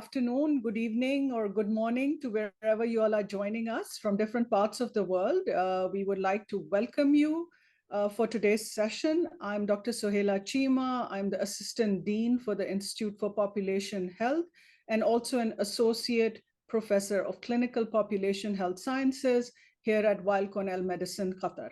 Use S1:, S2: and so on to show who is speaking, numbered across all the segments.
S1: afternoon, good evening, or good morning to wherever you all are joining us from different parts of the world. We would like to welcome you for today's session. I'm Dr. Sohela Chima. I'm the Assistant Dean for the Institute for Population Health and also an Associate Professor of Clinical Population Health Sciences here at Weill Cornell Medicine, Qatar.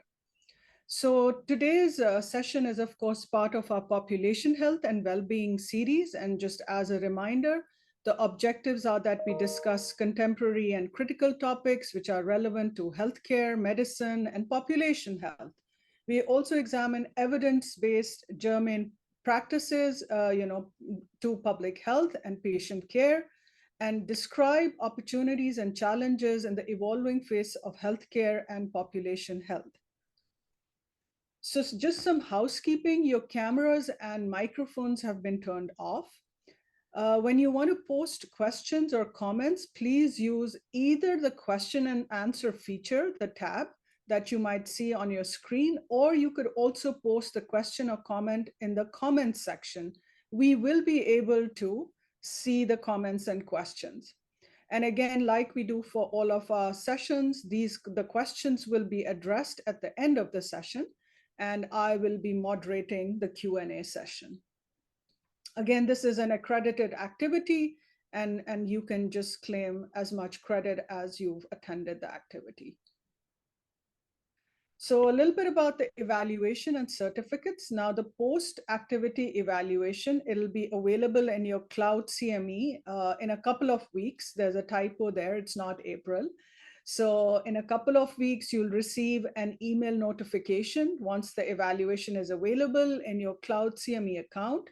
S1: So today's session is, of course, part of our population health and well-being series. And just as a reminder, the objectives are that we discuss contemporary and critical topics which are relevant to healthcare, medicine, and population health. We also examine evidence-based germane practices, to public health and patient care, and describe opportunities and challenges in the evolving face of healthcare and population health. So just some housekeeping, your cameras and microphones have been turned off. When you want to post questions or comments, please use either the question and answer feature, the tab that you might see on your screen, or you could also post the question or comment in the comments section. We will be able to see the comments and questions. And again, like we do for all of our sessions, the questions will be addressed at the end of the session, and I will be moderating the Q&A session. Again, this is an accredited activity, and you can just claim as much credit as you've attended the activity. So a little bit about the evaluation and certificates. Now, the post-activity evaluation, it'll be available in your Cloud CME in a couple of weeks. There's a typo there, it's not April. So in a couple of weeks, you'll receive an email notification once the evaluation is available in your Cloud CME account.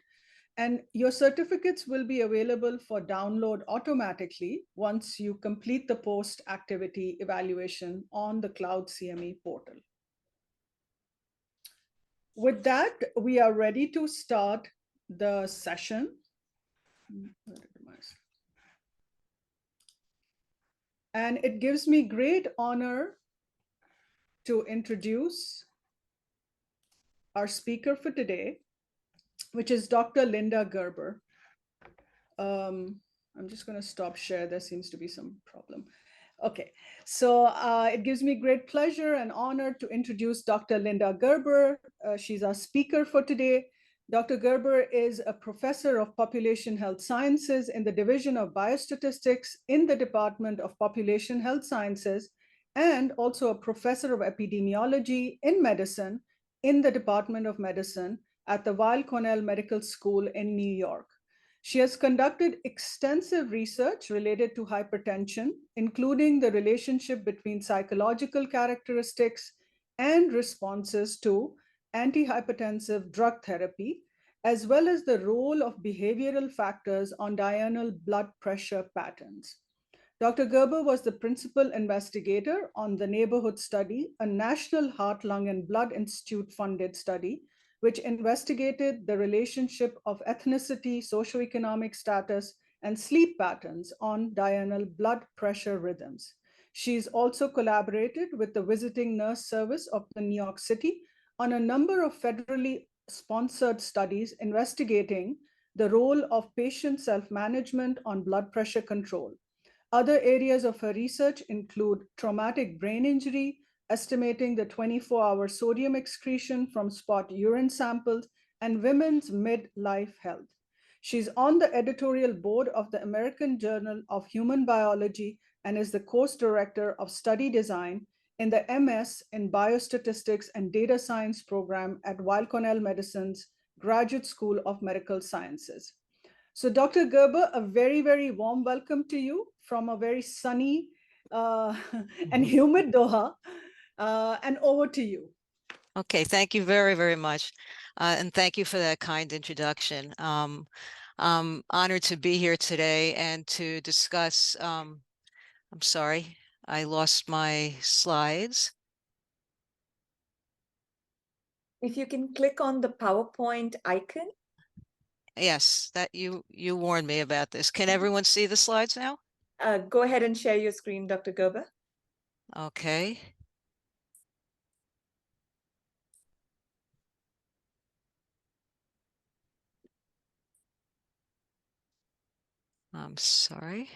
S1: And your certificates will be available for download automatically once you complete the post-activity evaluation on the Cloud CME portal. With that, we are ready to start the session. And it gives me great honor to introduce our speaker for today, which is Dr. Linda Gerber. I'm just going to stop share. There seems to be some problem. Okay, so it gives me great pleasure and honor to introduce Dr. Linda Gerber. She's our speaker for today. Dr. Gerber is a professor of population health sciences in the Division of Biostatistics in the Department of Population Health Sciences, and also a professor of epidemiology in medicine in the Department of Medicine at the Weill Cornell Medical School in New York. She has conducted extensive research related to hypertension, including the relationship between psychological characteristics and responses to antihypertensive drug therapy, as well as the role of behavioral factors on diurnal blood pressure patterns. Dr. Gerber was the principal investigator on the Neighborhood Study, a National Heart, Lung, and Blood Institute-funded study, which investigated the relationship of ethnicity, socioeconomic status, and sleep patterns on diurnal blood pressure rhythms. She's also collaborated with the Visiting Nurse Service of the New York City on a number of federally sponsored studies investigating the role of patient self-management on blood pressure control. Other areas of her research include traumatic brain injury, estimating the 24-hour sodium excretion from spot urine samples, and women's midlife health. She's on the editorial board of the American Journal of Human Biology and is the course director of study design in the MS in Biostatistics and Data Science program at Weill Cornell Medicine's Graduate School of Medical Sciences. So Dr. Gerber, a very, very warm welcome to you from a very sunny and humid Doha. And over to you.
S2: Okay, thank you very, very much. And thank you for that kind introduction. I'm honored to be here today and to discuss, I'm sorry, I lost my slides.
S3: If you can click on the PowerPoint icon.
S2: Yes, that you warned me about this. Can everyone see the slides now?
S3: Go ahead and share your screen, Dr. Gerber.
S2: Okay. I'm sorry.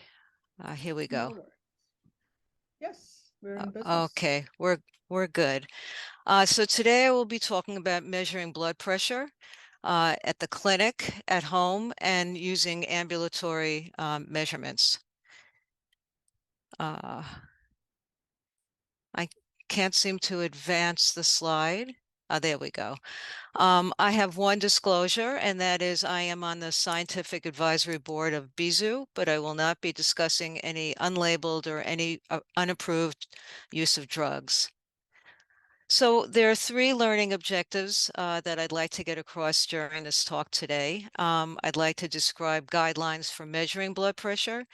S2: Here we
S1: No
S2: go.
S1: worries. Yes, we're in business.
S2: Okay, we're good. So today I will be talking about measuring blood pressure at the clinic, at home, and using ambulatory measurements. I can't seem to advance the slide. There we go. I have one disclosure, and that is I am on the scientific advisory board of BIZU, but I will not be discussing any unlabeled or any unapproved use of drugs. So there are three learning objectives that I'd like to get across during this talk today. I'd like to describe guidelines for measuring blood pressure.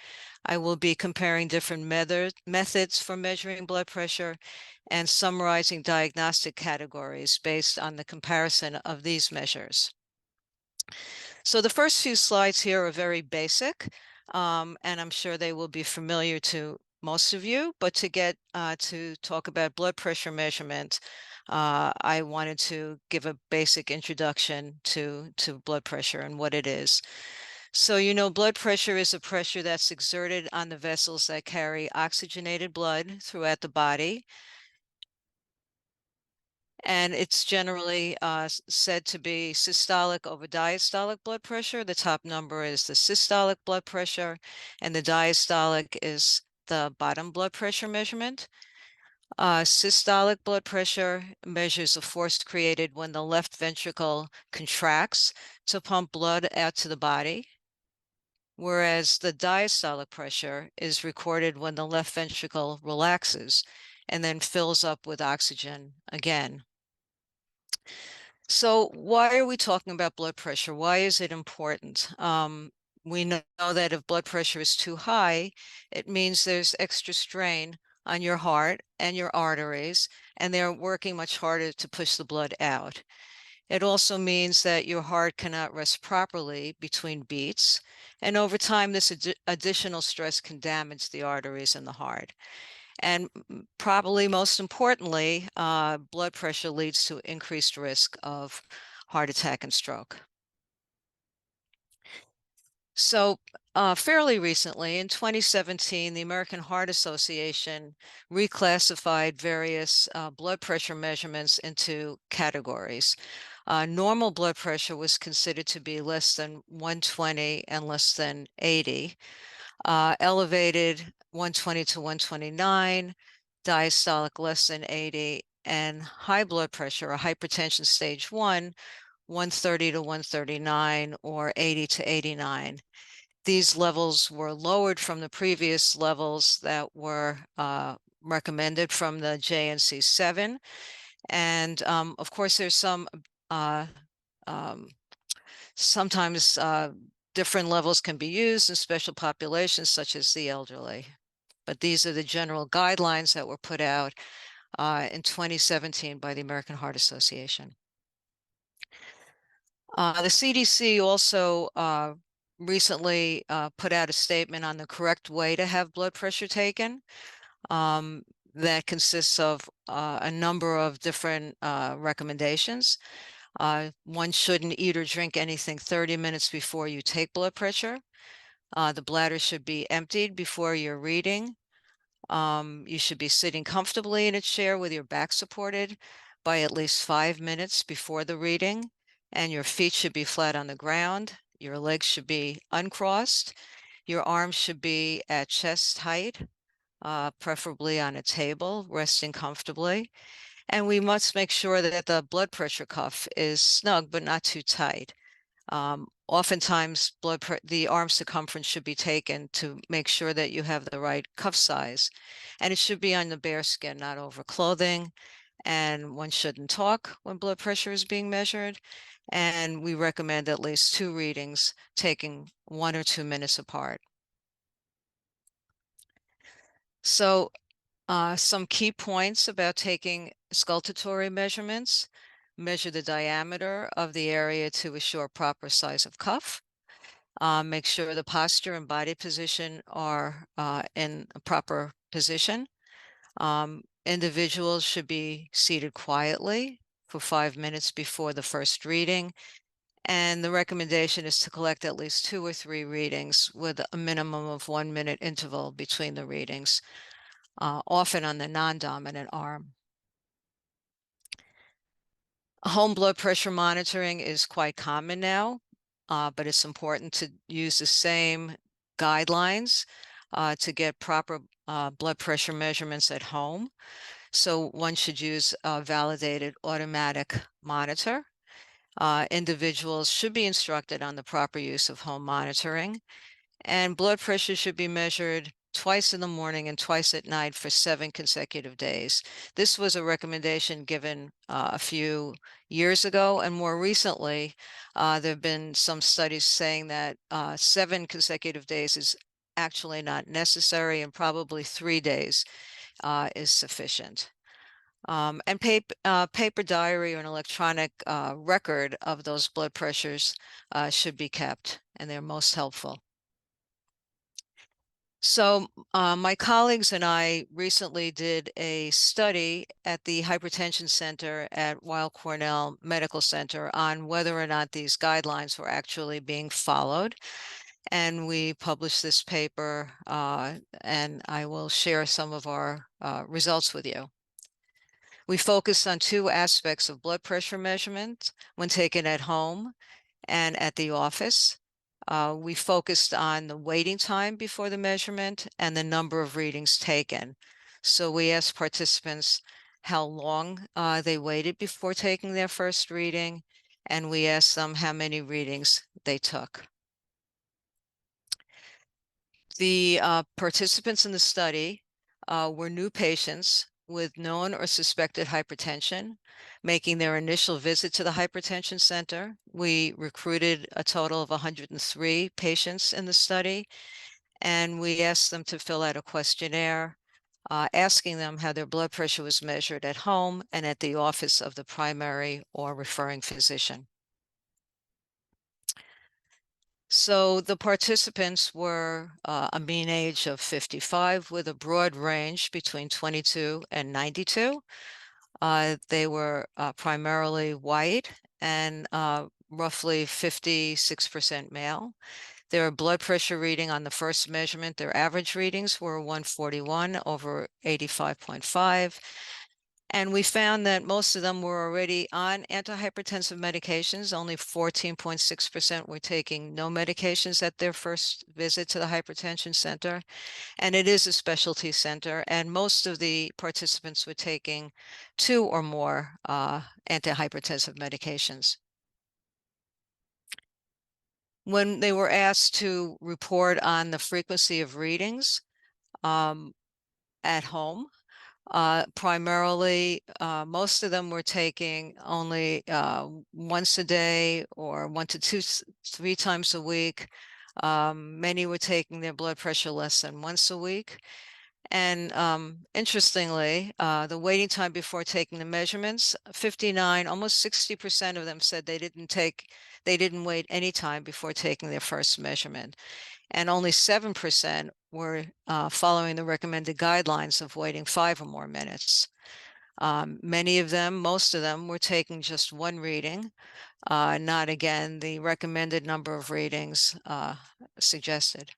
S2: I will be comparing different methods for measuring blood pressure and summarizing diagnostic categories based on the comparison of these measures. So the first few slides here are very basic, and I'm sure they will be familiar to most of you, but to get to talk about blood pressure measurement, I wanted to give a basic introduction to blood pressure and what it is. So, you know, blood pressure is a pressure that's exerted on the vessels that carry oxygenated blood throughout the body. And it's generally said to be systolic over diastolic blood pressure. The top number is the systolic blood pressure, and the diastolic is the bottom blood pressure measurement. Systolic blood pressure measures the force created when the left ventricle contracts to pump blood out to the body, whereas the diastolic pressure is recorded when the left ventricle relaxes and then fills up with oxygen again. So why are we talking about blood pressure? Why is it important? We know that if blood pressure is too high, it means there's extra strain on your heart and your arteries, and they're working much harder to push the blood out. It also means that your heart cannot rest properly between beats, and over time, this additional stress can damage the arteries and the heart. And probably most importantly, blood pressure leads to increased risk of heart attack and stroke. So fairly recently, in 2017, the American Heart Association reclassified various blood pressure measurements into categories. Normal blood pressure was considered to be less than 120 and less than 80. Elevated 120 to 129, diastolic less than 80, and high blood pressure or hypertension stage 1, 130 to 139 or 80 to 89. These levels were lowered from the previous levels that were recommended from the JNC7. And of course, there's some sometimes different levels can be used in special populations such as the elderly. But these are the general guidelines that were put out in 2017 by the American Heart Association. The CDC also recently put out a statement on the correct way to have blood pressure taken. That consists of a number of different recommendations. One shouldn't eat or drink anything 30 minutes before you take blood pressure. The bladder should be emptied before you're reading. You should be sitting comfortably in a chair with your back supported by at least 5 minutes before the reading, and your feet should be flat on the ground. Your legs should be uncrossed. Your arms should be at chest height, preferably on a table, resting comfortably. And we must make sure that the blood pressure cuff is snug but not too tight. Oftentimes, the arm circumference should be taken to make sure that you have the right cuff size. And it should be on the bare skin, not over clothing. And one shouldn't talk when blood pressure is being measured. And we recommend at least 2 readings taking 1 or 2 minutes apart. So some key points about taking auscultatory measurements: measure the diameter of the area to assure proper size of cuff. Make sure the posture and body position are in a proper position. Individuals should be seated quietly for 5 minutes before the first reading, And the recommendation is to collect at least 2 or 3 readings with a minimum of 1-minute interval between the readings, often on the non-dominant arm. Home blood pressure monitoring is quite common now, but it's important to use the same guidelines to get proper blood pressure measurements at home. So one should use a validated automatic monitor. Individuals should be instructed on the proper use of home monitoring, and blood pressure should be measured twice in the morning and twice at night for 7 consecutive days. This was a recommendation given a few years ago, and more recently, there have been some studies saying that 7 consecutive days is actually not necessary, and probably 3 days is sufficient. And paper diary or an electronic record of those blood pressures should be kept, and they're most helpful. So my colleagues and I recently did a study at the Hypertension Center at Weill Cornell Medical Center on whether or not these guidelines were actually being followed. And we published this paper, and I will share some of our results with you. We focused on 2 aspects of blood pressure measurement when taken at home and at the office. We focused on the waiting time before the measurement and the number of readings taken. So we asked participants how long they waited before taking their first reading, and we asked them how many readings they took. The participants in the study were new patients with known or suspected hypertension, making their initial visit to the hypertension center. We recruited a total of 103 patients in the study, and we asked them to fill out a questionnaire, asking them how their blood pressure was measured at home and at the office of the primary or referring physician. So the participants were a mean age of 55 with a broad range between 22 and 92. They were primarily white and roughly 56% male. Their blood pressure reading on the first measurement, their average readings were 141 over 85.5. And we found that most of them were already on antihypertensive medications. Only 14.6% were taking no medications at their first visit to the hypertension center. And it is a specialty center, and most of the participants were taking 2 or more antihypertensive medications. When they were asked to report on the frequency of readings at home, primarily, most of them were taking only once a day or 1 to 3 times a week. Many were taking their blood pressure less than once a week. And interestingly, the waiting time before taking the measurements, 59, almost 60% of them said they didn't wait any time before taking their first measurement. And only 7% were following the recommended guidelines of waiting 5 or more minutes. Many of them, most of them, were taking just 1 reading, not again the recommended number of readings suggested.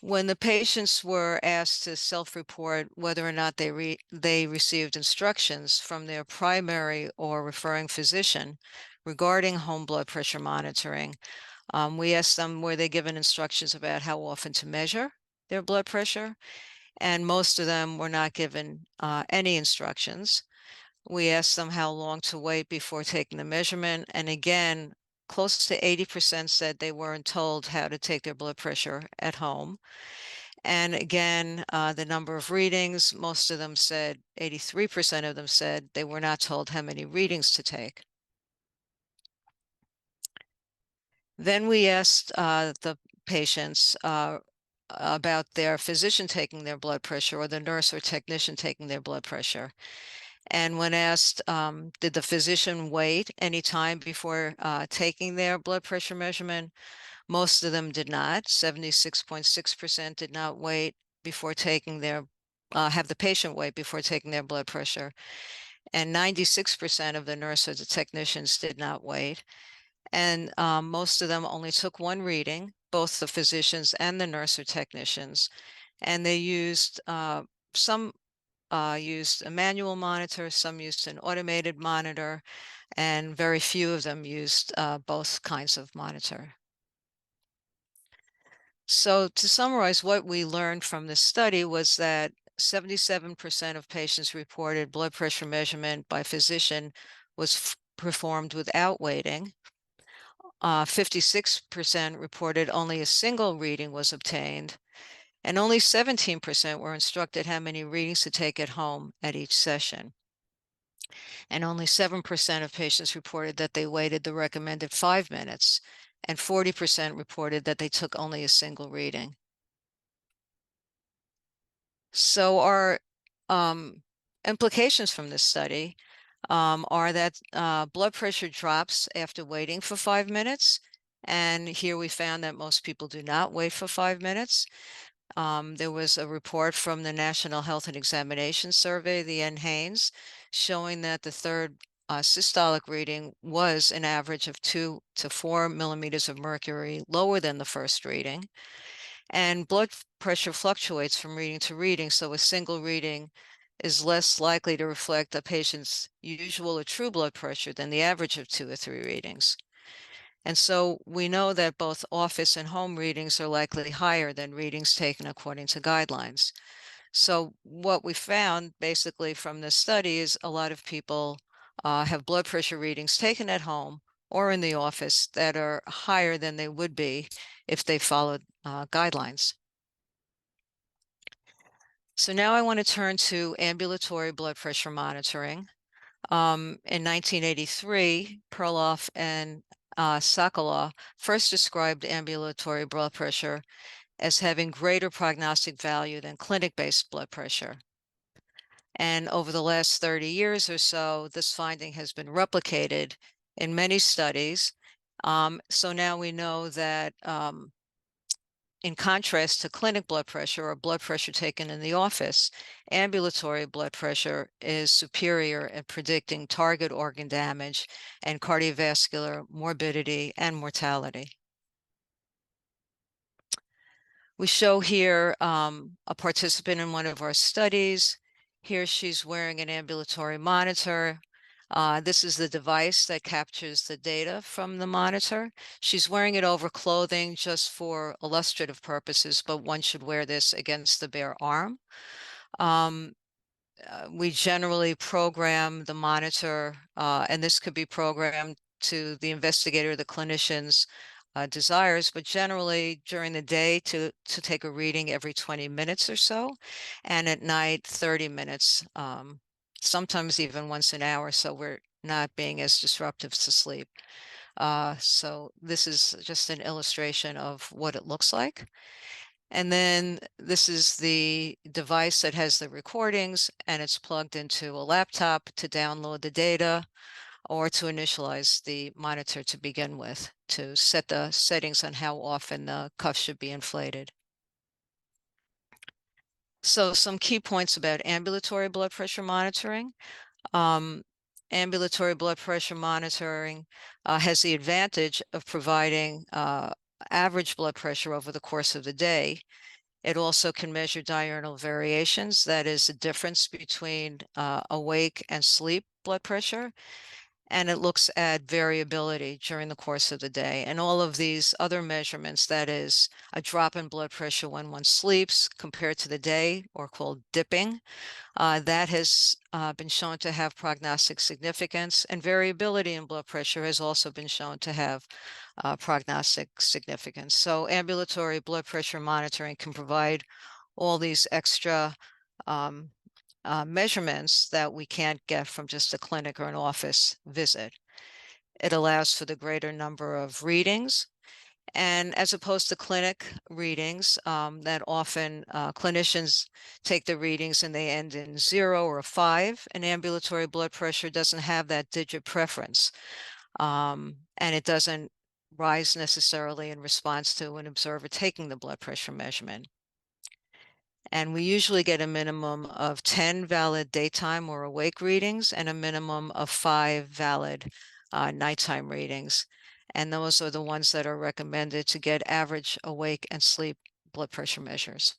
S2: When the patients were asked to self-report whether or not they received instructions from their primary or referring physician regarding home blood pressure monitoring, we asked them, were they given instructions about how often to measure their blood pressure? And most of them were not given any instructions. We asked them how long to wait before taking the measurement. And again, close to 80% said they weren't told how to take their blood pressure at home. And again, the number of readings, most of them said, 83% of them said they were not told how many readings to take. Then we asked the patients about their physician taking their blood pressure or the nurse or technician taking their blood pressure. And when asked, did the physician wait any time before taking their blood pressure measurement? Most of them did not. 76.6% did not wait before taking their, have the patient wait before taking their blood pressure. and 96% of the nurse or the technicians did not wait. And most of them only took one reading, both the physicians and the nurse or technicians. And they used, some used a manual monitor, some used an automated monitor, and very few of them used both kinds of monitor. So to summarize, what we learned from this study was that 77% of patients reported blood pressure measurement by physician was performed without waiting. 56% reported only a single reading was obtained, and only 17% were instructed how many readings to take at home at each session. And only 7% of patients reported that they waited the recommended 5 minutes, and 40% reported that they took only a single reading. So our implications from this study are that blood pressure drops after waiting for 5 minutes. And here we found that most people do not wait for 5 minutes. There was a report from the National Health and Examination Survey, the NHANES, showing that the third systolic reading was an average of 2 to 4 millimeters of mercury lower than the first reading. And blood pressure fluctuates from reading to reading, so a single reading is less likely to reflect a patient's usual or true blood pressure than the average of 2 or 3 readings. And so we know that both office and home readings are likely higher than readings taken according to guidelines. So what we found basically from this study is a lot of people have blood pressure readings taken at home or in the office that are higher than they would be if they followed guidelines. So now I want to turn to ambulatory blood pressure monitoring. In 1983, Perloff and Sokolow first described ambulatory blood pressure as having greater prognostic value than clinic-based blood pressure. And over the last 30 years or so, this finding has been replicated in many studies. So now we know that in contrast to clinic blood pressure or blood pressure taken in the office, ambulatory blood pressure is superior at predicting target organ damage and cardiovascular morbidity and mortality. We show here a participant in one of our studies. Here she's wearing an ambulatory monitor. This is the device that captures the data from the monitor. She's wearing it over clothing just for illustrative purposes, but one should wear this against the bare arm. We generally program the monitor, and this could be programmed to the investigator, the clinician's desires, but generally during the day to take a reading every 20 minutes or so, and at night 30 minutes, sometimes even once an hour, so we're not being as disruptive to sleep. So this is just an illustration of what it looks like. And then this is the device that has the recordings, and it's plugged into a laptop to download the data or to initialize the monitor to begin with, to set the settings on how often the cuff should be inflated. So some key points about ambulatory blood pressure monitoring. Ambulatory blood pressure monitoring has the advantage of providing average blood pressure over the course of the day. It also can measure diurnal variations, that is the difference between awake and sleep blood pressure. And it looks at variability during the course of the day. And all of these other measurements, that is a drop in blood pressure when one sleeps compared to the day, or called dipping, that has been shown to have prognostic significance, and variability in blood pressure has also been shown to have prognostic significance. So ambulatory blood pressure monitoring can provide all these extra measurements that we can't get from just a clinic or an office visit. It allows for the greater number of readings. And as opposed to clinic readings, that often clinicians take the readings and they end in 0 or a 5, and ambulatory blood pressure doesn't have that digit preference. And it doesn't rise necessarily in response to an observer taking the blood pressure measurement. And we usually get a minimum of 10 valid daytime or awake readings and a minimum of 5 valid nighttime readings. And those are the ones that are recommended to get average awake and sleep blood pressure measures.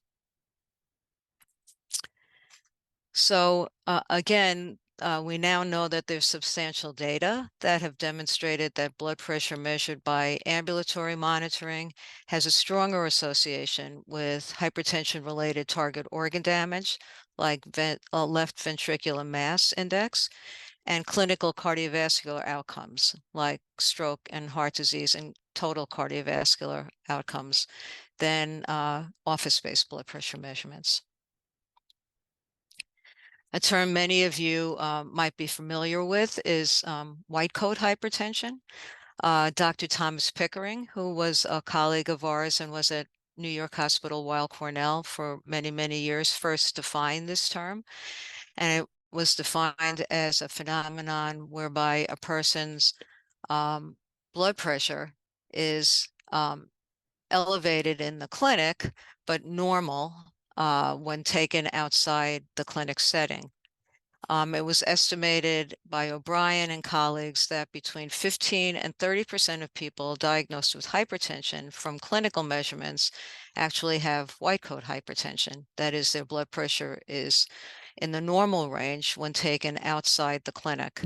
S2: So again, we now know that there's substantial data that have demonstrated that blood pressure measured by ambulatory monitoring has a stronger association with hypertension-related target organ damage, like left ventricular mass index, and clinical cardiovascular outcomes, like stroke and heart disease and total cardiovascular outcomes, than office-based blood pressure measurements. A term many of you might be familiar with is white coat hypertension. Dr. Thomas Pickering, who was a colleague of ours and was at New York Hospital Weill Cornell for many, many years, first defined this term. And it was defined as a phenomenon whereby a person's blood pressure is elevated in the clinic, but normal when taken outside the clinic setting. It was estimated by O'Brien and colleagues that between 15 and 30% of people diagnosed with hypertension from clinical measurements actually have white coat hypertension. That is, their blood pressure is in the normal range when taken outside the clinic.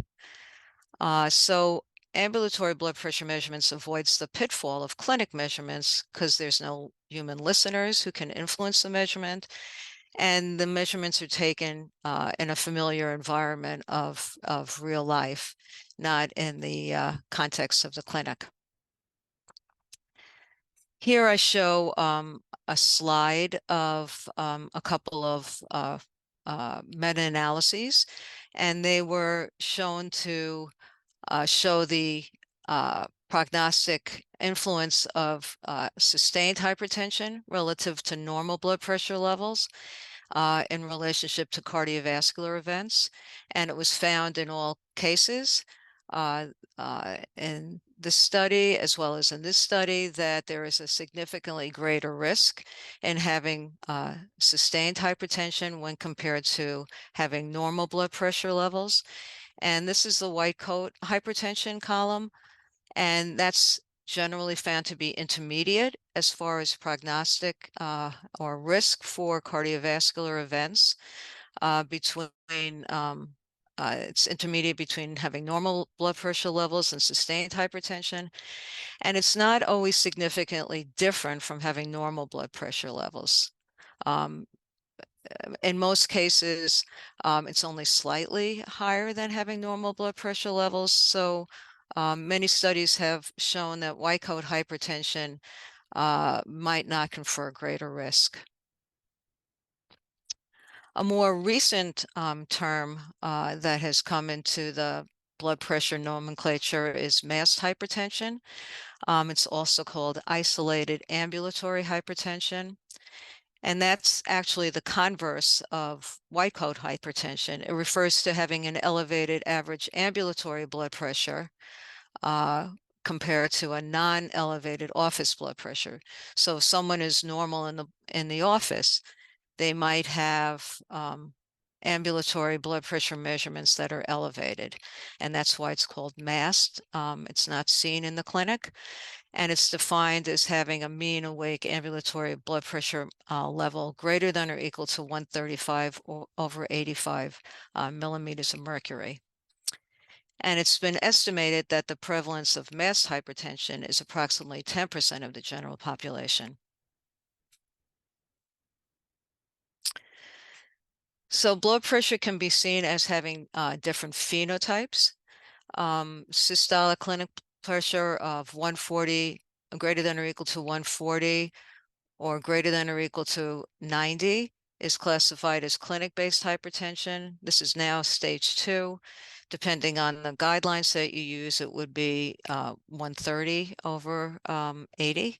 S2: So ambulatory blood pressure measurements avoids the pitfall of clinic measurements because there's no human listeners who can influence the measurement, and the measurements are taken in a familiar environment of real life, not in the context of the clinic. Here I show a slide of a couple of meta-analyses, and they were shown to show the prognostic influence of sustained hypertension relative to normal blood pressure levels in relationship to cardiovascular events. And it was found in all cases in this study, as well as in this study, that there is a significantly greater risk in having sustained hypertension when compared to having normal blood pressure levels. And this is the white coat hypertension column, and that's generally found to be intermediate as far as prognostic or risk for cardiovascular events it's intermediate between having normal blood pressure levels and sustained hypertension. And it's not always significantly different from having normal blood pressure levels. In most cases, it's only slightly higher than having normal blood pressure levels. So many studies have shown that white coat hypertension might not confer greater risk. A more recent term that has come into the blood pressure nomenclature is masked hypertension. It's also called isolated ambulatory hypertension. And that's actually the converse of white coat hypertension. It refers to having an elevated average ambulatory blood pressure compared to a non-elevated office blood pressure. So if someone is normal in the office, they might have ambulatory blood pressure measurements that are elevated. And that's why it's called masked. It's not seen in the clinic. And it's defined as having a mean awake ambulatory blood pressure level greater than or equal to 135 over 85 millimeters of mercury. And it's been estimated that the prevalence of masked hypertension is approximately 10% of the general population. So blood pressure can be seen as having different phenotypes. Systolic clinic pressure of 140, greater than or equal to 140, or greater than or equal to 90 is classified as clinic-based hypertension. This is now stage 2. Depending on the guidelines that you use, it would be 130 over 80.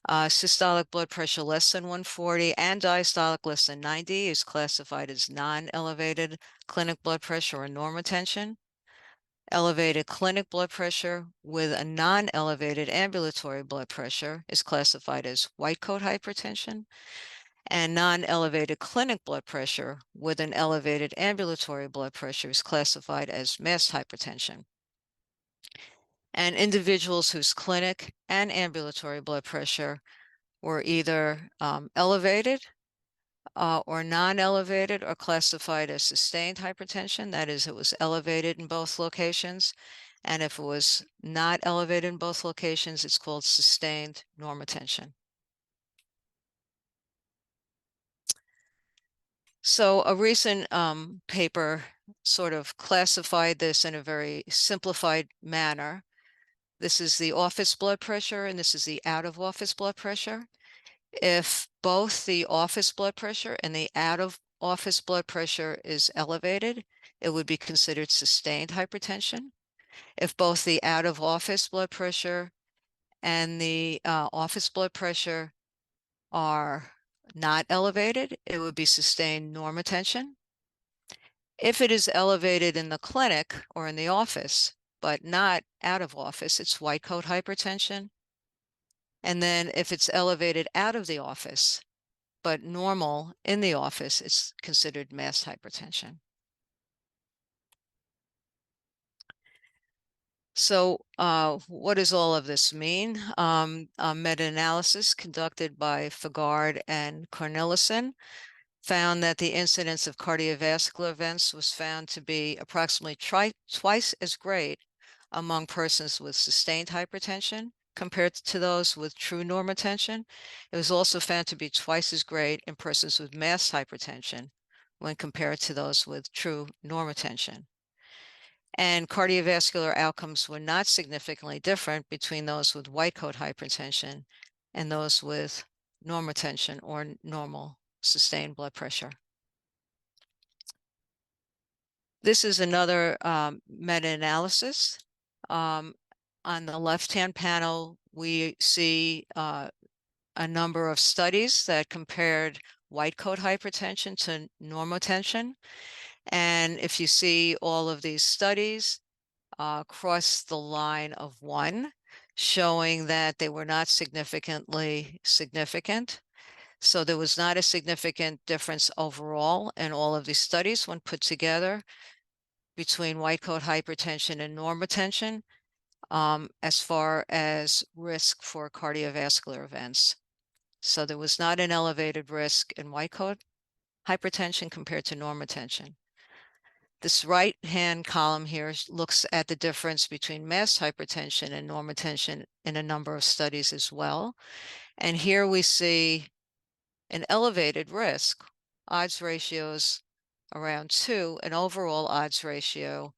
S2: Systolic blood pressure less than 140 and diastolic less than 90 is classified as non-elevated clinic blood pressure or normotension. Elevated clinic blood pressure with a non-elevated ambulatory blood pressure is classified as white coat hypertension. And non-elevated clinic blood pressure with an elevated ambulatory blood pressure is classified as masked hypertension. And individuals whose clinic and ambulatory blood pressure were either elevated or non-elevated or classified as sustained hypertension. That is, it was elevated in both locations. And if it was not elevated in both locations, it's called sustained normotension. So a recent paper sort of classified this in a very simplified manner. This is the office blood pressure, and this is the out-of-office blood pressure. If both the office blood pressure and the out-of-office blood pressure is elevated, it would be considered sustained hypertension. If both the out-of-office blood pressure and the office blood pressure are not elevated, it would be sustained normotension. If it is elevated in the clinic or in the office, but not out of office, it's white coat hypertension. And then if it's elevated out of the office, but normal in the office, it's considered masked hypertension. So what does all of this mean? A meta-analysis conducted by Fagard and Cornelison found that the incidence of cardiovascular events was found to be approximately twice as great among persons with sustained hypertension compared to those with true normotension. It was also found to be twice as great in persons with masked hypertension when compared to those with true normotension. And cardiovascular outcomes were not significantly different between those with white coat hypertension and those with normotension or normal sustained blood pressure. This is another meta-analysis. On the left-hand panel, we see a number of studies that compared white coat hypertension to normotension. And if you see all of these studies cross the line of 1, showing that they were not significantly significant. So there was not a significant difference overall in all of these studies when put together between white coat hypertension and normotension as far as risk for cardiovascular events. So there was not an elevated risk in white coat hypertension compared to normotension. This right-hand column here looks at the difference between masked hypertension and normotension in a number of studies as well. And here we see an elevated risk, odds ratios around 2, an overall odds ratio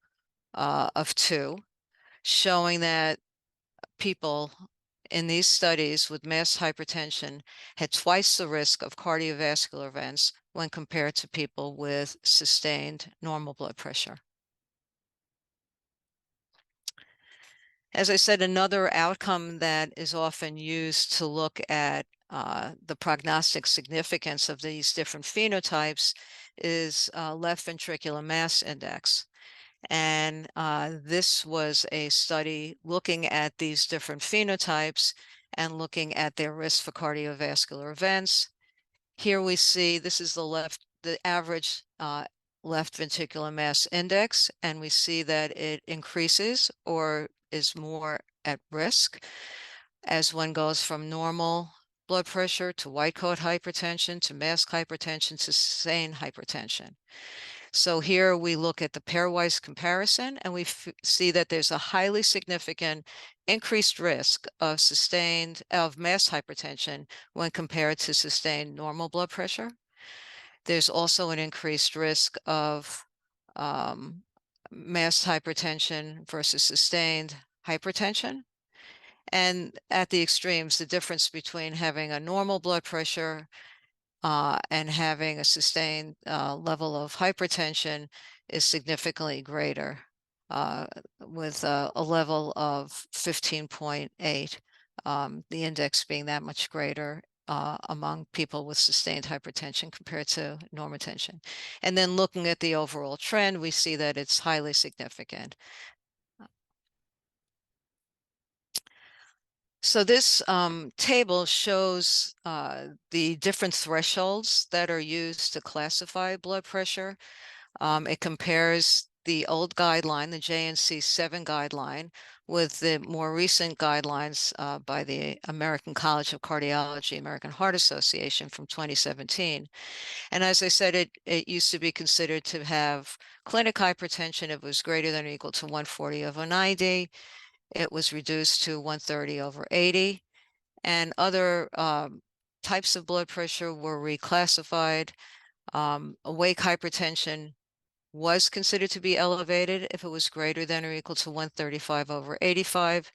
S2: of 2, showing that people in these studies with masked hypertension had twice the risk of cardiovascular events when compared to people with sustained normal blood pressure. As I said, another outcome that is often used to look at the prognostic significance of these different phenotypes is left ventricular mass index. And this was a study looking at these different phenotypes and looking at their risk for cardiovascular events. Here we see this is the average left ventricular mass index, and we see that it increases or is more at risk as one goes from normal blood pressure to white coat hypertension to masked hypertension to sustained hypertension. So here we look at the pairwise comparison, and we see that there's a highly significant increased risk of masked hypertension when compared to sustained normal blood pressure. There's also an increased risk of masked hypertension versus sustained hypertension. And at the extremes, the difference between having a normal blood pressure and having a sustained level of hypertension is significantly greater with a level of 15.8, the index being that much greater among people with sustained hypertension compared to normotension. And then looking at the overall trend, we see that it's highly significant. So this table shows the different thresholds that are used to classify blood pressure. It compares the old guideline, the JNC 7 guideline, with the more recent guidelines by the American College of Cardiology, American Heart Association from 2017. And as I said, it used to be considered to have clinic hypertension. It was greater than or equal to 140/90. It was reduced to 130/80. And other types of blood pressure were reclassified. Awake hypertension was considered to be elevated if it was greater than or equal to 135/85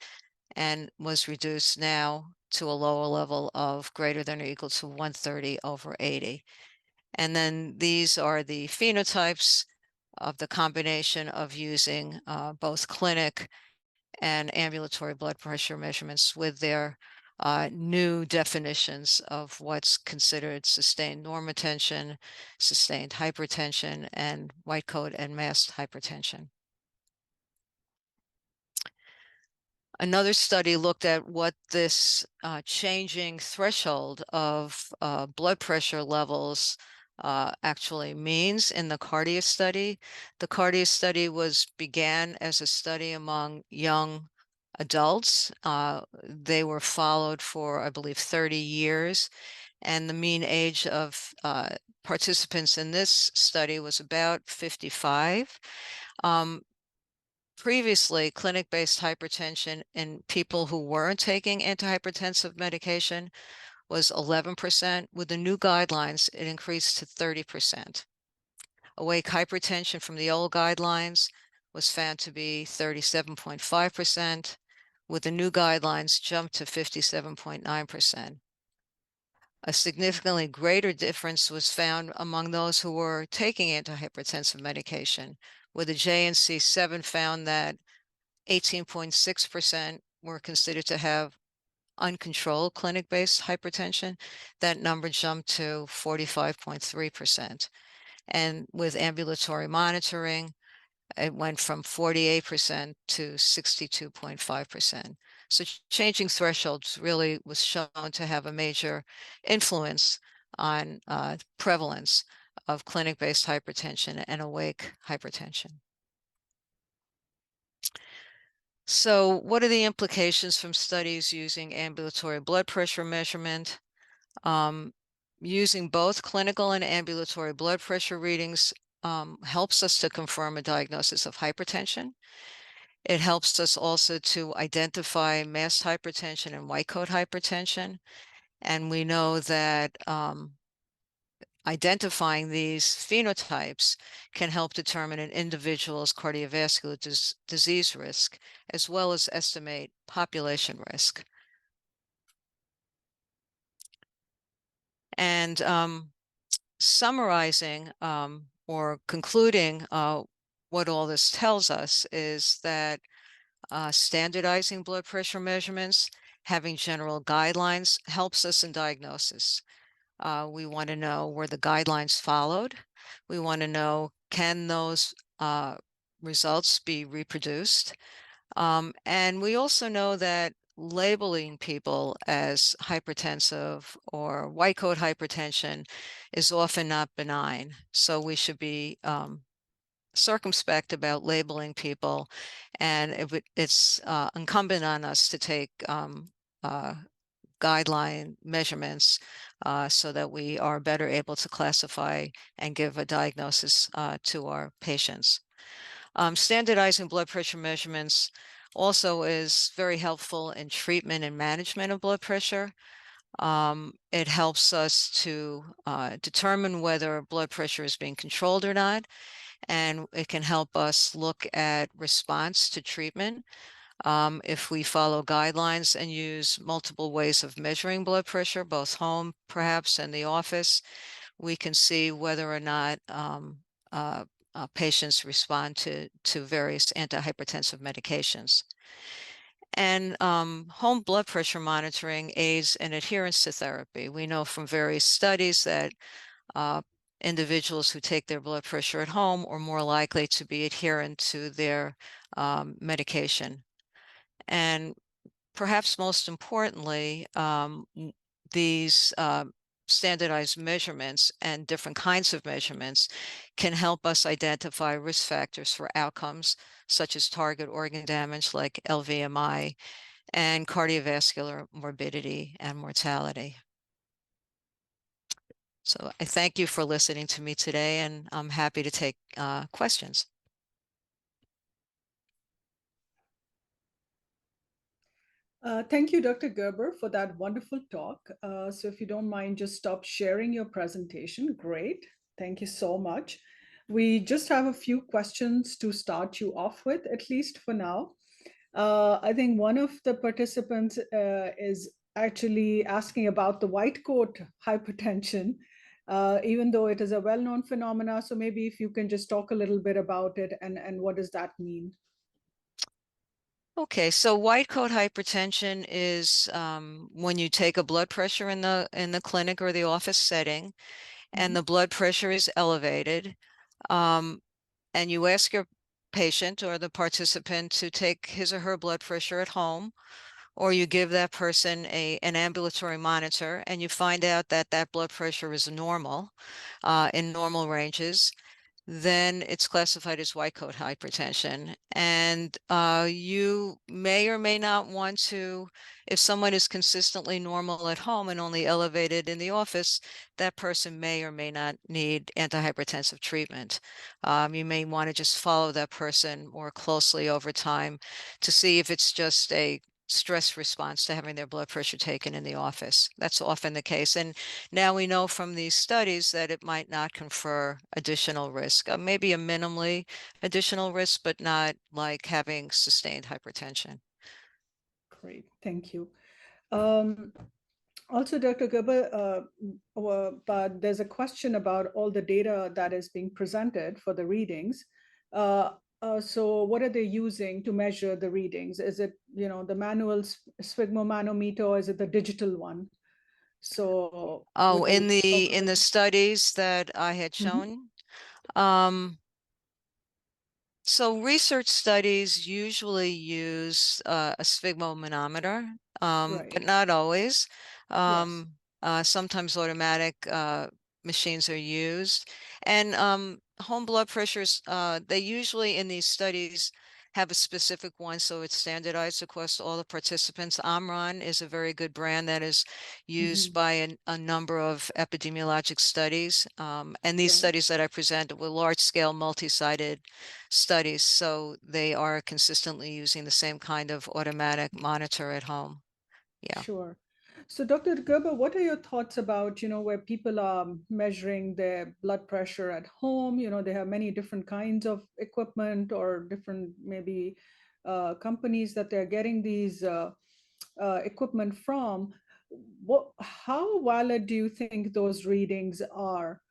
S2: and was reduced now to a lower level of greater than or equal to 130/80. And then these are the phenotypes of the combination of using both clinic and ambulatory blood pressure measurements with their new definitions of what's considered sustained normotension, sustained hypertension, and white coat and masked hypertension. Another study looked at what this changing threshold of blood pressure levels actually means in the Cardia study. The Cardia study began as a study among young adults. They were followed for, I believe, 30 years, and the mean age of participants in this study was about 55. Previously, clinic-based hypertension in people who weren't taking antihypertensive medication was 11%. With the new guidelines, it increased to 30%. Awake hypertension from the old guidelines was found to be 37.5%. With the new guidelines, jumped to 57.9%. A significantly greater difference was found among those who were taking antihypertensive medication, where the JNC 7 found that 18.6% were considered to have uncontrolled clinic-based hypertension. That number jumped to 45.3%. And with ambulatory monitoring, it went from 48% to 62.5%. So changing thresholds really was shown to have a major influence on prevalence of clinic-based hypertension and awake hypertension. So what are the implications from studies using ambulatory blood pressure measurement? Using both clinical and ambulatory blood pressure readings helps us to confirm a diagnosis of hypertension. It helps us also to identify masked hypertension and white coat hypertension. And we know that identifying these phenotypes can help determine an individual's cardiovascular disease risk, as well as estimate population risk. And summarizing or concluding what all this tells us is that standardizing blood pressure measurements, having general guidelines helps us in diagnosis. We want to know were the guidelines followed. We want to know, can those results be reproduced? And we also know that labeling people as hypertensive or white coat hypertension is often not benign. So we should be circumspect about labeling people, and it's incumbent on us to take guideline measurements so that we are better able to classify and give a diagnosis to our patients. Standardizing blood pressure measurements also is very helpful in treatment and management of blood pressure. It helps us to determine whether blood pressure is being controlled or not, and it can help us look at response to treatment. If we follow guidelines and use multiple ways of measuring blood pressure, both home perhaps and the office, we can see whether or not patients respond to various antihypertensive medications. And home blood pressure monitoring aids in adherence to therapy. We know from various studies that individuals who take their blood pressure at home are more likely to be adherent to their medication. And perhaps most importantly, these standardized measurements and different kinds of measurements can help us identify risk factors for outcomes such as target organ damage like LVMI and cardiovascular morbidity and mortality. So I thank you for listening to me today, and I'm happy to take questions.
S1: Thank you, Dr. Gerber, for that wonderful talk. So if you don't mind, just stop sharing your presentation. Great. Thank you so much. We just have a few questions to start you off with, at least for now. I think one of the participants is actually asking about the white coat hypertension, even though it is a well-known phenomena. So maybe if you can just talk a little bit about it and what does that mean?
S2: Okay, so white coat hypertension is when you take a blood pressure in the clinic or the office setting, and the blood pressure is elevated, and you ask your patient or the participant to take his or her blood pressure at home, or you give that person an ambulatory monitor, and you find out that that blood pressure is normal, in normal ranges, then it's classified as white coat hypertension. And you may or may not want to, if someone is consistently normal at home and only elevated in the office, that person may or may not need antihypertensive treatment. You may want to just follow that person more closely over time to see if it's just a stress response to having their blood pressure taken in the office. That's often the case. And now we know from these studies that it might not confer additional risk, maybe a minimally additional risk, but not like having sustained hypertension.
S1: Great, thank you. Also, Dr. Gerber, but there's a question about all the data that is being presented for the readings. So what are they using to measure the readings? Is it, the manual sphygmomanometer, or is it the digital one? So
S2: Oh,
S1: would
S2: in
S1: you
S2: the
S1: talk
S2: studies that I had shown, so research studies usually use a sphygmomanometer, but
S1: right?
S2: not always.
S1: Yes.
S2: Sometimes automatic machines are used. And home blood pressures, they usually in these studies have a specific one, so it's standardized across all the participants. Omron is a very good brand that is used by a number of epidemiologic studies. And these
S1: Right.
S2: studies that I presented were large-scale, multi-sided studies, so they are consistently using the same kind of automatic monitor at home. Yeah.
S1: Sure. So, Dr. Gerber, what are your thoughts about, where people are measuring their blood pressure at home? They have many different kinds of equipment or different maybe companies that they're getting these equipment from. How valid do you think those readings are,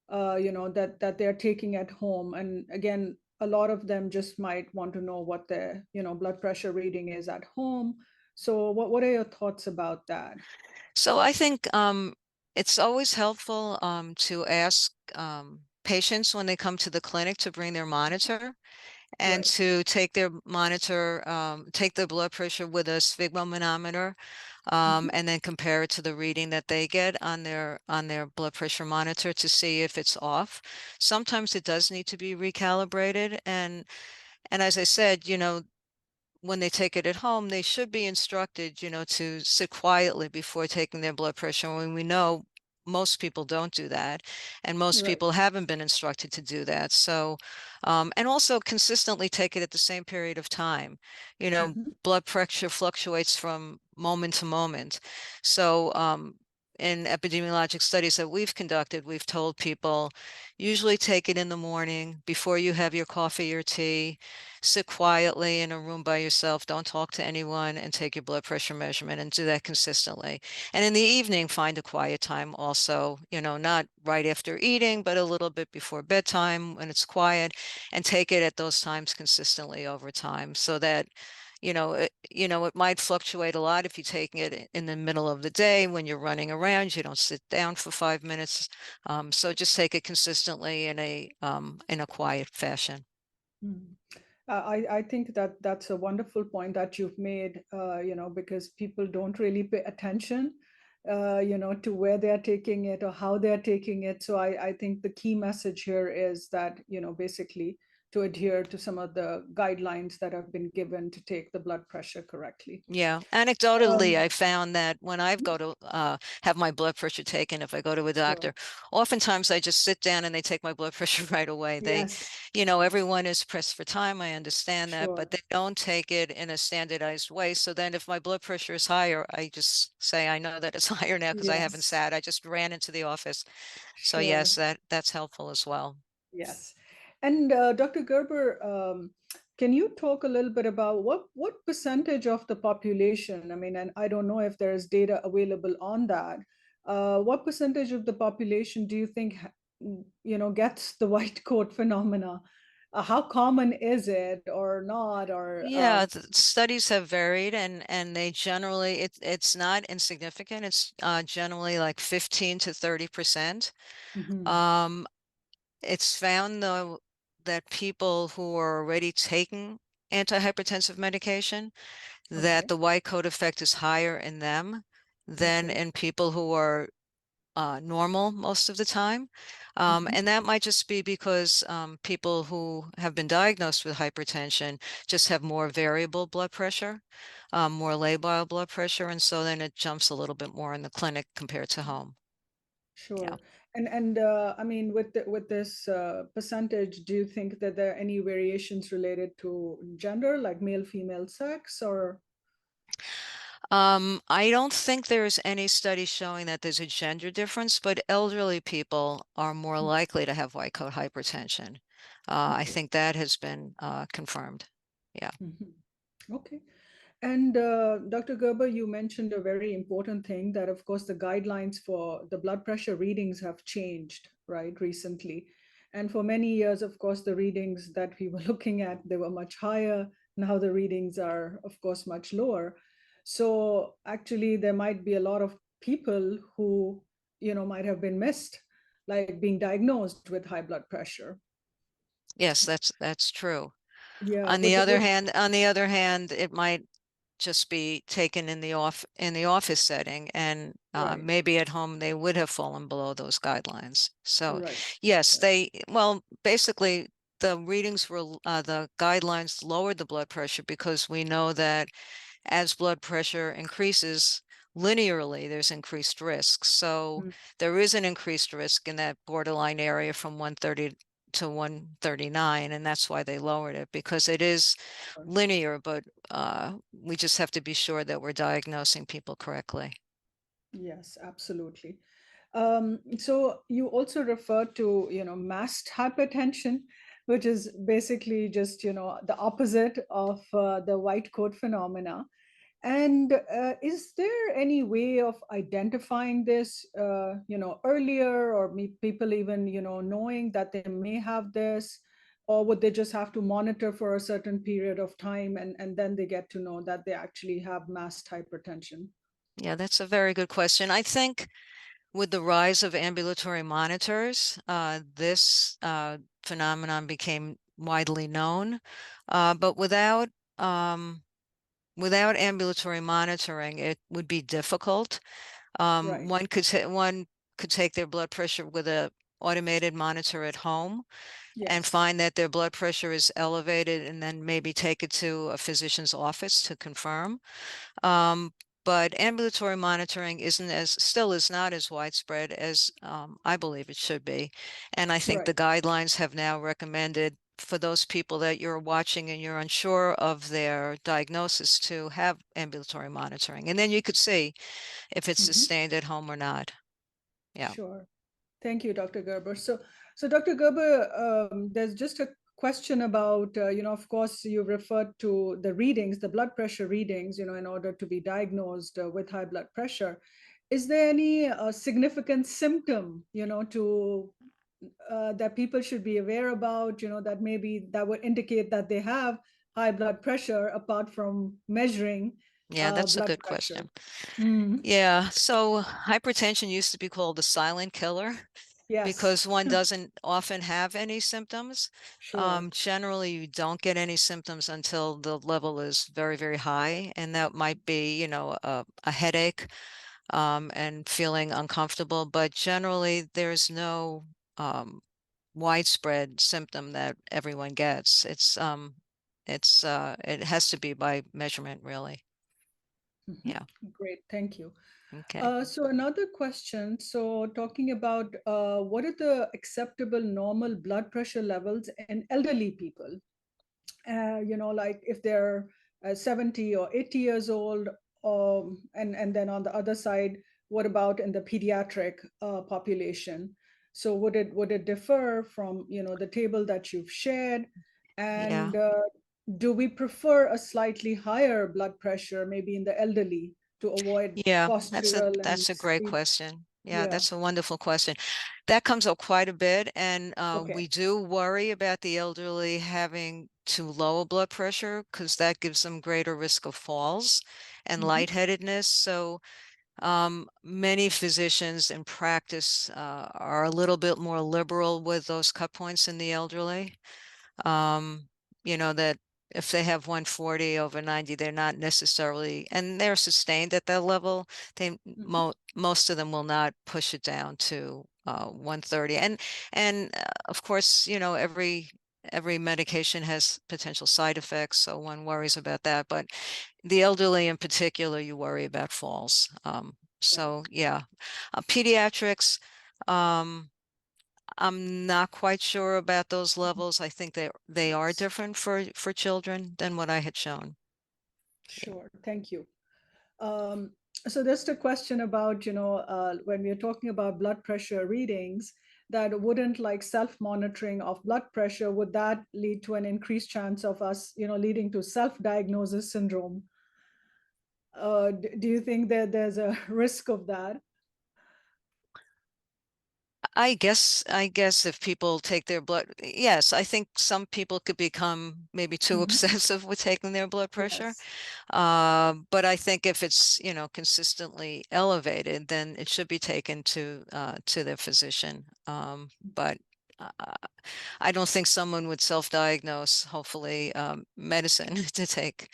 S1: that they're taking at home? And again, a lot of them just might want to know what their, blood pressure reading is at home. So what are your thoughts about that?
S2: So I think it's always helpful to ask patients when they come to the clinic to bring their monitor and
S1: Right.
S2: to take their monitor, take their blood pressure with a sphygmomanometer, and then compare it to the reading that they get on their blood pressure monitor to see if it's off. Sometimes it does need to be recalibrated, and as I said, when they take it at home, they should be instructed, to sit quietly before taking their blood pressure. When we know most people don't do that, and most
S1: Right.
S2: people haven't been instructed to do that. So, and also consistently take it at the same period of time. Blood pressure fluctuates from moment to moment. So, in epidemiologic studies that we've conducted, we've told people usually take it in the morning before you have your coffee or tea. Sit quietly in a room by yourself, don't talk to anyone, and take your blood pressure measurement, and do that consistently. And in the evening, find a quiet time also, not right after eating, but a little bit before bedtime when it's quiet, and take it at those times consistently over time so that it might fluctuate a lot if you're taking it in the middle of the day when you're running around, you don't sit down for 5 minutes. So just take it consistently in a quiet fashion.
S1: Mhm. I think that that's a wonderful point that you've made, because people don't really pay attention, to where they're taking it or how they're taking it. So I think the key message here is that, basically to adhere to some of the guidelines that have been given to take the blood pressure correctly.
S2: Yeah, anecdotally,
S1: Um,
S2: I found that when I go to have my blood pressure taken, if I go to a doctor,
S1: sure.
S2: oftentimes I just sit down and they take my blood pressure right away.
S1: Yes,
S2: Everyone is pressed for time. I understand that, but
S1: sure.
S2: they don't take it in a standardized way. So then if my blood pressure is higher, I just say, I know that it's higher now because I haven't
S1: Yes,
S2: sat. I just ran into the office. So yes,
S1: sure.
S2: that's helpful as well.
S1: Yes. And Dr. Gerber, can you talk a little bit about what percentage of the population, I mean, and I don't know if there's data available on that, what percentage of the population do you think, gets the white coat phenomena? How common is it or not? Or
S2: Yeah, studies have varied and they generally it's not insignificant. It's generally like 15 to 30%.
S1: mhm,
S2: Um, it's found though that people who are already taking antihypertensive medication, that
S1: okay,
S2: the white coat effect is higher in them than
S1: okay.
S2: in people who are normal most of the time.
S1: Mhm.
S2: And that might just be because people who have been diagnosed with hypertension just have more variable blood pressure, more labile blood pressure. And so then it jumps a little bit more in the clinic compared to home. Yeah.
S1: Sure. And I mean, with this percentage, do you think that there are any variations related to gender, like male, female sex, or?
S2: I don't think there's any study showing that there's a gender difference, but elderly people are more likely to have white coat hypertension. I
S1: Okay.
S2: think that has been confirmed. Yeah.
S1: Mhm. Okay. And Dr. Gerber, you mentioned a very important thing that, of course, the guidelines for the blood pressure readings have changed, right, recently. And for many years, of course, the readings that we were looking at, they were much higher. Now the readings are, of course, much lower. So actually, there might be a lot of people who, might have been missed, like being diagnosed with high blood pressure.
S2: Yes, that's true.
S1: Yeah,
S2: On the other hand, it might just be taken in the office setting, and
S1: right,
S2: maybe at home they would have fallen below those guidelines. So
S1: right,
S2: yes,
S1: right.
S2: well, basically the readings were the guidelines lowered the blood pressure because we know that as blood pressure increases linearly, there's increased risk. So
S1: Mm,
S2: there is an increased risk in that borderline area from 130 to 139, and that's why they lowered it, because it is
S1: sure.
S2: linear, but we just have to be sure that we're diagnosing people correctly.
S1: Yes, absolutely. So you also refer to, masked hypertension, which is basically just, the opposite of the white coat phenomena. And is there any way of identifying this, earlier, or people even, knowing that they may have this, or would they just have to monitor for a certain period of time and then they get to know that they actually have masked hypertension?
S2: Yeah, that's a very good question. I think with the rise of ambulatory monitors, this phenomenon became widely known. But um, without ambulatory monitoring, it would be difficult.
S1: Right.
S2: One could take their blood pressure with a automated monitor at home and
S1: Yes.
S2: find that their blood pressure is elevated, and then maybe take it to a physician's office to confirm. Um, but ambulatory monitoring still is not as widespread as I believe it should be. And I think the
S1: Right.
S2: guidelines have now recommended for those people that you're watching and you're unsure of their diagnosis to have ambulatory monitoring. And then you could see if it's
S1: Mhm.
S2: sustained at home or not. Yeah.
S1: Sure. Thank you, Dr. Gerber. So Dr. Gerber, there's just a question about, of course, you referred to the readings, the blood pressure readings, in order to be diagnosed with high blood pressure. Is there any significant symptom, to that people should be aware about, that maybe that would indicate that they have high blood pressure apart from measuring
S2: Yeah, that's a
S1: blood
S2: good
S1: pressure?
S2: question.
S1: Mm,
S2: Yeah, so hypertension used to be called the silent killer.
S1: Yes.
S2: because one doesn't often have any symptoms.
S1: Sure.
S2: Generally, you don't get any symptoms until the level is very, very high, and that might be, you know, a headache, and feeling uncomfortable, but generally there's no widespread symptom that everyone gets. It has to be by measurement, really.
S1: Mhm.
S2: Yeah.
S1: Great, thank you.
S2: Okay.
S1: So another question. So talking about what are the acceptable normal blood pressure levels in elderly people? You know, like if they're 70 or 80 years old, and then on the other side, what about in the pediatric population? So would it differ from, you know, the table that you've shared?
S2: Yeah.
S1: And do we prefer a slightly higher blood pressure, maybe in the elderly, to avoid
S2: Yeah,
S1: postural and
S2: that's a great
S1: sleep?
S2: question. Yeah,
S1: Yeah.
S2: that's a wonderful question. That comes up quite a bit, and
S1: Okay.
S2: we do worry about the elderly having too low a blood pressure because that gives them greater risk of falls and
S1: Mhm.
S2: lightheadedness. So many physicians in practice are a little bit more liberal with those cut points in the elderly. Um, you know, that if they have 140 over 90, they're not necessarily, and they're sustained at that level, they
S1: Mhm.
S2: most of them will not push it down to 130. And of course, you know, every medication has potential side effects, so one worries about that. But the elderly in particular, you worry about falls.
S1: Right.
S2: So yeah, pediatrics, um, I'm not quite sure about those levels. I think they are
S1: Yes.
S2: different for children than what I had shown. Yeah.
S1: Sure. Thank you. Um, so just a question about, you know, when we're talking about blood pressure readings, that wouldn't like self-monitoring of blood pressure, would that lead to an increased chance of us, you know, leading to self-diagnosis syndrome? Do you think that there's a risk of that?
S2: I guess if people take their blood, yes, I think some people could become maybe too
S1: Mhm.
S2: obsessive with taking their blood pressure.
S1: Yes.
S2: But I think if it's, you know, consistently elevated, then it should be taken to their physician. But uh, I don't think someone would self-diagnose, hopefully, medicine to take.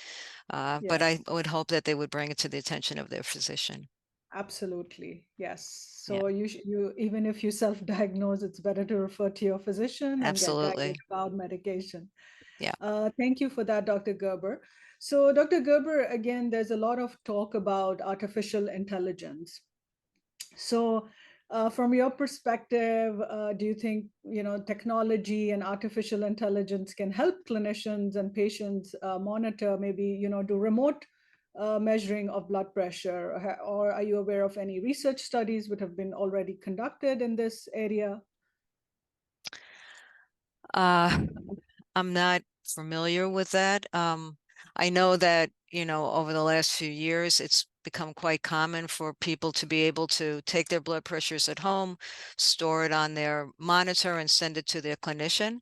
S2: But
S1: Yeah.
S2: I would hope that they would bring it to the attention of their physician.
S1: Absolutely, yes.
S2: Yeah,
S1: So you even if you self-diagnose, it's better to refer to your physician and get guided
S2: absolutely.
S1: about medication.
S2: Yeah.
S1: Thank you for that, Dr. Gerber. So, Dr. Gerber, again, there's a lot of talk about artificial intelligence. So, from your perspective, do you think, you know, technology and artificial intelligence can help clinicians and patients monitor, maybe, you know, do remote measuring of blood pressure? Or are you aware of any research studies which have been already conducted in this area?
S2: Uh, I'm not familiar with that. I know that, you know, over the last few years, it's become quite common for people to be able to take their blood pressures at home, store it on their monitor, and send it to their clinician.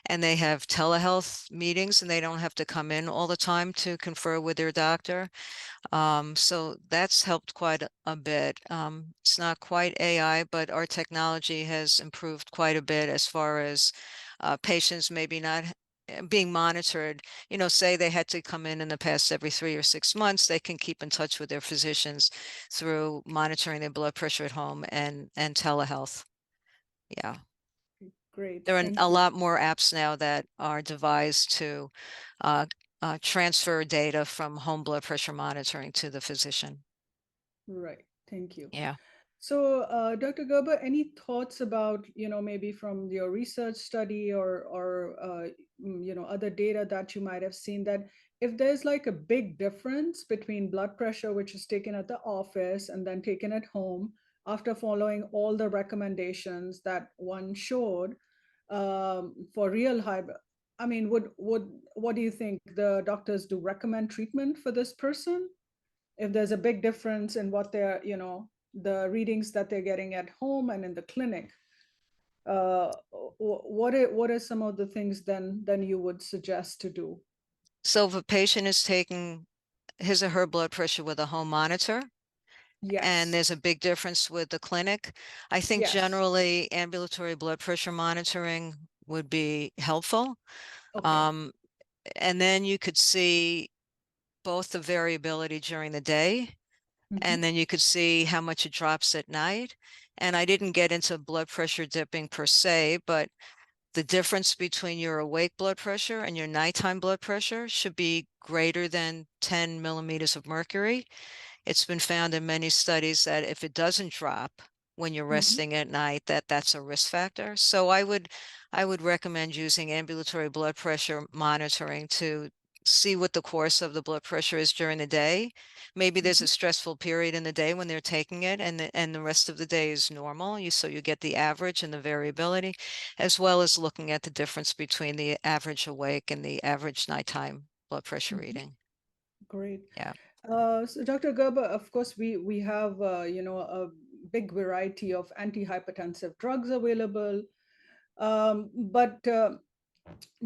S2: And they have telehealth meetings, and they don't have to come in all the time to confer with their doctor. So that's helped quite a bit. It's not quite AI, but our technology has improved quite a bit as far as patients maybe not being monitored. You know, say they had to come in the past every 3 or 6 months, they can keep in touch with their physicians through monitoring their blood pressure at home and telehealth. Yeah.
S1: Great,
S2: There are
S1: thank
S2: a
S1: you.
S2: lot more apps now that are devised to uh, transfer data from home blood pressure monitoring to the physician.
S1: Right, thank you.
S2: Yeah.
S1: So, Dr. Gerber, any thoughts about, you know, maybe from your research study or you know, other data that you might have seen, that if there's like a big difference between blood pressure, which is taken at the office and then taken at home after following all the recommendations that one showed for real high, I mean, what do you think? The doctors do recommend treatment for this person if there's a big difference in what they're, you know, the readings that they're getting at home and in the clinic? What are some of the things then you would suggest to do?
S2: So if a patient is taking his or her blood pressure with a home monitor, And
S1: Yes.
S2: there's a big difference with the clinic. I think
S1: Yes.
S2: generally ambulatory blood pressure monitoring would be helpful.
S1: Okay.
S2: And then you could see both the variability during the day, and then you could see how much it drops at night. And I didn't get into blood pressure dipping per se, but the difference between your awake blood pressure and your nighttime blood pressure should be greater than 10 millimeters of mercury. It's been found in many studies that if it doesn't drop when you're
S1: Mhm.
S2: resting at night, that's a risk factor. So I would recommend using ambulatory blood pressure monitoring to see what the course of the blood pressure is during the day. Maybe there's a stressful period in the day when they're taking it, and the rest of the day is normal. So you get the average and the variability, as well as looking at the difference between the average awake and the average nighttime blood pressure
S1: Mhm.
S2: reading.
S1: Great.
S2: Yeah.
S1: So Dr. Gerber, of course, we have a big variety of antihypertensive drugs available, but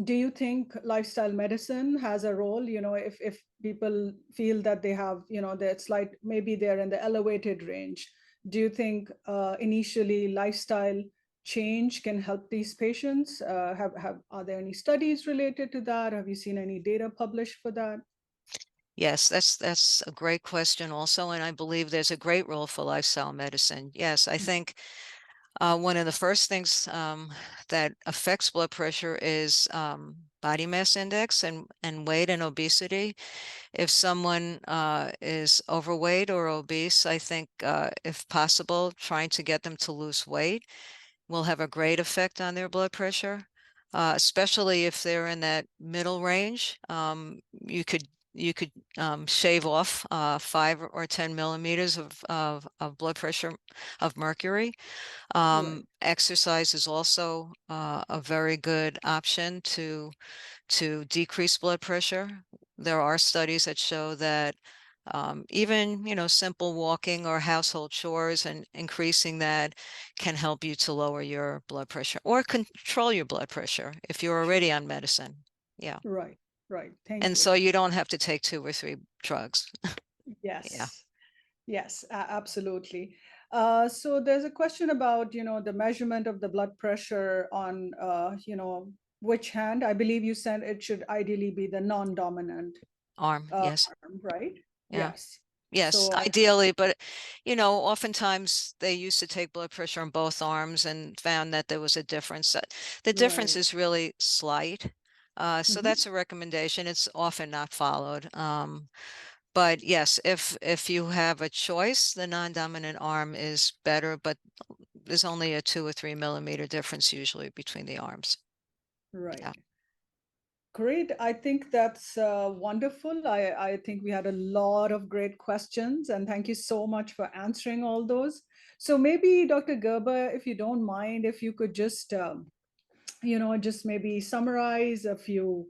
S1: do you think lifestyle medicine has a role? If people feel that they have, they're slight, maybe they're in the elevated range, do you think initially lifestyle change can help these patients? Are there any studies related to that? Have you seen any data published for that?
S2: Yes, that's a great question also, and I believe there's a great role for lifestyle medicine. Yes, I think one of the first things that affects blood pressure is body mass index and weight and obesity. If someone is overweight or obese, I think if possible, trying to get them to lose weight will have a great effect on their blood pressure, especially if they're in that middle range. You could shave off 5 or 10 millimeters of blood pressure of mercury.
S1: Right.
S2: Exercise is also a very good option to decrease blood pressure. There are studies that show that even, simple walking or household chores and increasing that can help you to lower your blood pressure or control your blood pressure if you're
S1: Sure.
S2: already on medicine. Yeah.
S1: Right. Right. Thank
S2: And
S1: you.
S2: so you don't have to take 2 or 3 drugs. Yeah.
S1: Yes. Yes, absolutely. So there's a question about, the measurement of the blood pressure on, which hand. I believe you said it should ideally be the non-dominant
S2: Arm. Yes.
S1: arm, right?
S2: Yeah.
S1: Yes.
S2: Yes,
S1: So
S2: ideally, but oftentimes they used to take blood pressure on both arms and found that there was a difference. The difference
S1: right.
S2: is really slight. So
S1: Mhm.
S2: that's a recommendation. It's often not followed. But yes, if you have a choice, the non-dominant arm is better, but there's only a 2 or 3 millimeter difference usually between the arms.
S1: Right.
S2: Yeah.
S1: Great. I think that's wonderful. I think we had a lot of great questions, and thank you so much for answering all those. So maybe, Dr. Gerber, if you don't mind, if you could just, just maybe summarize a few,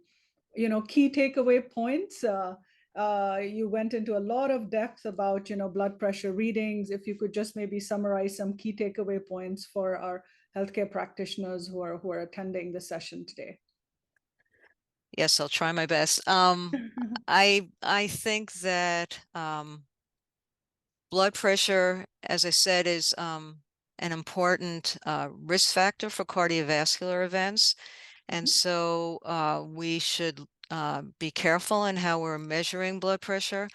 S1: key takeaway points. You went into a lot of depth about, blood pressure readings. If you could just maybe summarize some key takeaway points for our healthcare practitioners who are attending the session today.
S2: Yes, I'll try my best. I think that blood pressure, as I said, is an important risk factor for cardiovascular events. And so we should be careful in how we're measuring blood pressure.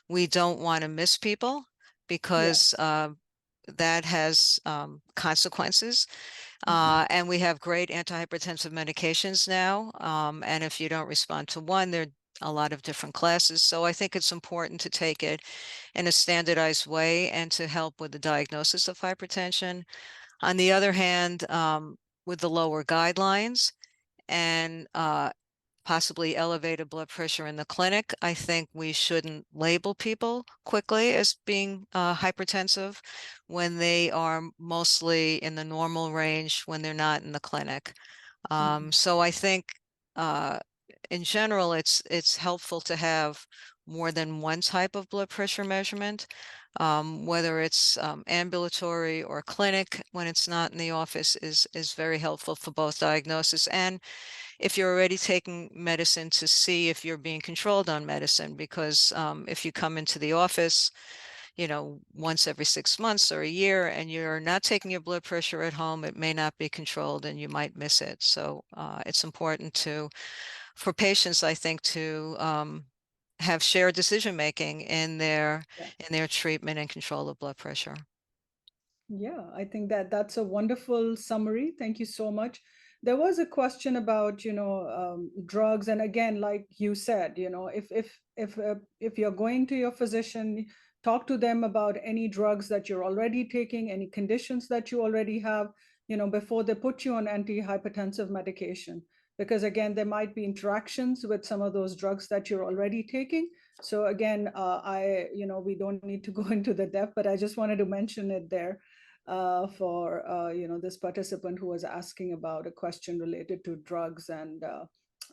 S2: We don't want to miss people because
S1: Yes.
S2: that has consequences. And we have great antihypertensive medications now. And if you don't respond to one, there are a lot of different classes. So I think it's important to take it in a standardized way and to help with the diagnosis of hypertension. On the other hand, with the lower guidelines and possibly elevated blood pressure in the clinic, I think we shouldn't label people quickly as being hypertensive when they are mostly in the normal range when they're not in the clinic.
S1: Mhm.
S2: So I think uh, in general, it's helpful to have more than one type of blood pressure measurement, whether it's ambulatory or clinic when it's not in the office is very helpful for both diagnosis and if you're already taking medicine to see if you're being controlled on medicine, because if you come into the office, once every 6 months or a year, and you're not taking your blood pressure at home, it may not be controlled and you might miss it. So it's important for patients, I think, to have shared decision making in their treatment and control of blood pressure.
S1: Yeah, I think that that's a wonderful summary. Thank you so much. There was a question about, drugs, and again, like you said, if you're going to your physician, talk to them about any drugs that you're already taking, any conditions that you already have, before they put you on antihypertensive medication, because again, there might be interactions with some of those drugs that you're already taking. So again, we don't need to go into the depth, but I just wanted to mention it there for this participant who was asking about a question related to drugs and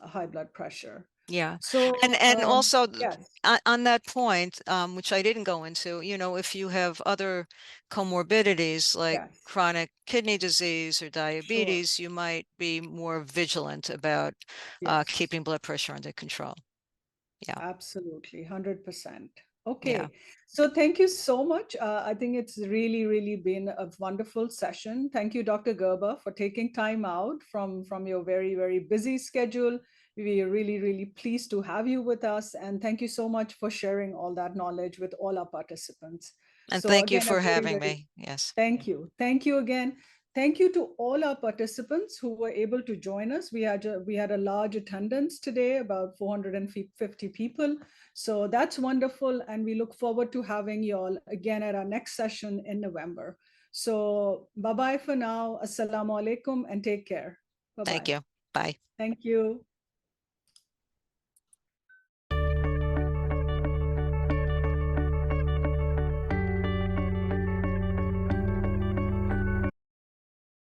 S1: high blood pressure.
S2: Yeah.
S1: So
S2: And also
S1: yes,
S2: on that point, which I didn't go into, if you have other comorbidities like
S1: yes,
S2: chronic kidney disease or
S1: sure,
S2: diabetes, you might be more vigilant about
S1: yes,
S2: keeping blood pressure under control. Yeah.
S1: absolutely, 100%.
S2: Yeah.
S1: Okay, so thank you so much. I think it's really, really been a wonderful session. Thank you, Dr. Gerber, for taking time out from your very, very busy schedule. We are really, really pleased to have you with us. And thank you so much for sharing all that knowledge with all our participants.
S2: And
S1: So
S2: thank you
S1: again, a
S2: for
S1: very,
S2: having
S1: very
S2: me. Yes.
S1: thank you. Thank you again. Thank you to all our participants who were able to join us. We had a large attendance today, about 450 people. So that's wonderful. And we look forward to having you all again at our next session in November. So bye-bye for now. Assalamu alaikum and take care.
S2: Thank
S1: Bye-bye.
S2: you. Bye.
S1: Thank you.